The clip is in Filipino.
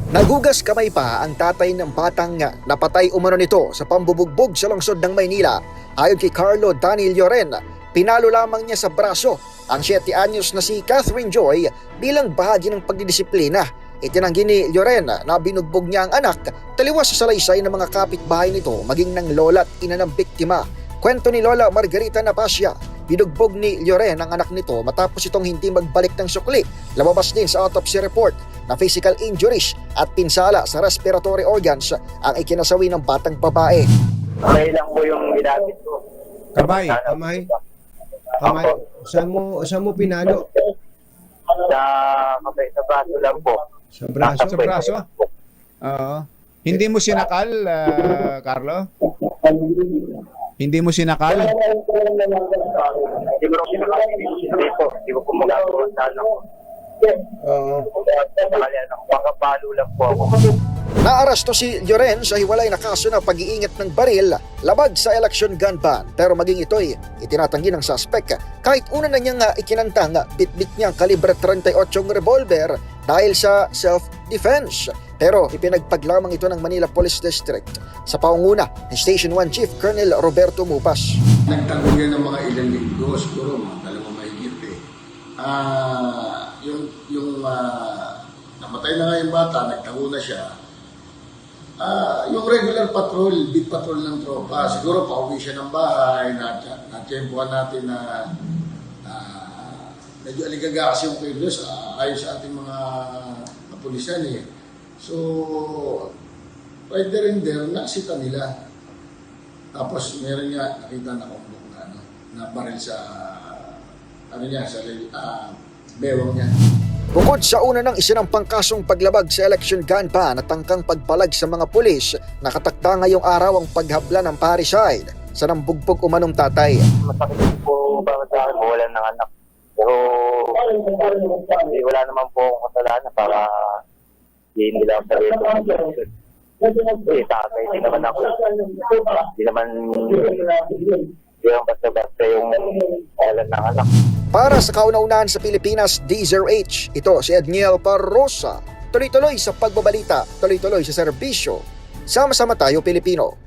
Nagugas kamay pa ang tatay ng batang napatay umano nito sa pambubugbog sa lungsod ng Maynila. Ayon kay Carlo Daniel Lloren, pinalo lamang niya sa braso ang 7 anyos na si Catherine Joy bilang bahagi ng pagdidisiplina. Itinanggi ni Lloren na binugbog niya ang anak, taliwas sa salaysay ng mga kapitbahay nito maging ng lola at ina ng biktima. Kwento ni Lola Margarita Napasya, binugbog ni Lloren ang anak nito matapos itong hindi magbalik ng sukli. Lumabas din sa autopsy report na physical injuries at pinsala sa respiratory organs ang ikinasawi ng batang babae. Kamay lang po yung ginamit ko. Kamay. Saan mo pinalo? Sa kamay, sa braso lang po. Sa braso? Sa braso? Oo. Hindi mo sinakal, Carlo? Hindi mo sinakal? Hindi ko po magagawa sa ano. Oo. Makapalo lang po ako. Naaresto si Lloren sa hiwalay na kaso ng pag-iingat ng baril labag sa election gun ban, pero maging ito'y itinatanggi ng suspect kahit una na niyang ikinantang bitbit niyang kalibre 38 revolver dahil sa self-defense. Pero ipinagpaglamang ito ng Manila Police District sa paunguna ni Station 1 Chief Colonel Roberto Mupas. Nagtanggol yan ng mga ilang linggo, siguro mga dalawang mahigit eh. Namatay na nga yung bata, nagtago na siya. Yung regular patrol, beat patrol ng tropa, siguro pauwi siya ng bahay, na-tempuhan natin na medyo aligaga kasi yung kilos ayon sa ating mga kapulisan eh. So, right there and there, nakasita nila. Tapos meron nga nakita na kumbok na baril sa bewang niya. Bukod sa una ng isinampang kasong paglabag sa election gun ban at tangkang pagpalag sa mga pulis, nakatakda ngayong araw ang paghabla ng parricide sa nambugbog umanong tatay. Masakit po para sa akin, mawalan ng anak. Pero wala naman po akong kasalanan para hindi nila ang sarili. Tatay din naman ako. Hindi naman basta-basta yung mawalan ng anak. Para sa kauna-unahan sa Pilipinas, DZRH, ito si Edniel Parrosa. Tuloy-tuloy sa pagbabalita, tuloy-tuloy sa serbisyo. Sama-sama tayo, Pilipino.